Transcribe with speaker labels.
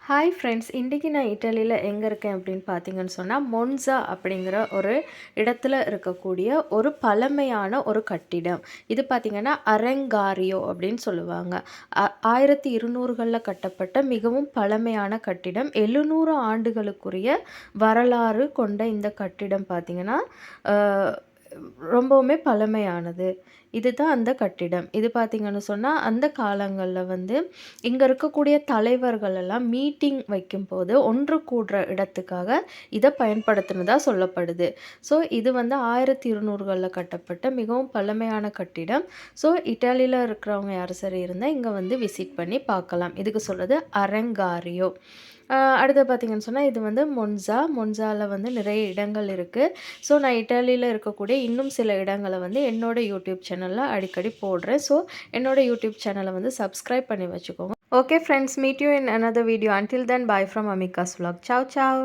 Speaker 1: Hi friends, இன்றைக்கி நான் இட்டாலியில் எங்கே இருக்கேன் அப்படின்னு பார்த்தீங்கன்னு சொன்னால், மொன்சா அப்படிங்கிற ஒரு இடத்துல இருக்கக்கூடிய ஒரு பழமையான ஒரு கட்டிடம். இது பார்த்திங்கன்னா அரங்காரியோ அப்படின்னு சொல்லுவாங்க. 1200களில் கட்டப்பட்ட மிகவும் பழமையான கட்டிடம். 700 ஆண்டுகளுக்குரிய வரலாறு கொண்ட இந்த கட்டிடம் பார்த்திங்கன்னா ரொம்பவுமே பழமையானது. இதுதான் அந்த கட்டிடம். இது பார்த்திங்கன்னு சொன்னால், அந்த காலங்களில் வந்து இங்கே இருக்கக்கூடிய தலைவர்கள் எல்லாம் மீட்டிங் வைக்கும்போது ஒன்று கூடுற இடத்துக்காக இதை பயன்படுத்தினதா சொல்லப்படுது. ஸோ இது வந்து 1200களில் கட்டப்பட்ட மிகவும் பழமையான கட்டிடம். ஸோ இட்டாலியில் இருக்கிறவங்க யாரும் சரி இருந்தால் இங்கே வந்து விசிட் பண்ணி பார்க்கலாம். இதுக்கு சொல்கிறது அரங்காரியோ. அடுத்து பார்த்திங்கன்னு சொன்னால், இது வந்து மொன்சாவில் வந்து நிறைய இடங்கள் இருக்குது. ஸோ நான் இட்டாலியில் இருக்கக்கூடிய இன்னும் சில இடங்களை வந்து என்னோடய யூடியூப் சேனலில் அடிக்கடி போடுறேன். ஸோ என்னோடய யூடியூப் சேனலை வந்து சப்ஸ்கிரைப் பண்ணி வச்சுக்கோங்க. Okay friends, meet you in another video. Until then, bye from Amika's vlog. Ciao ciao.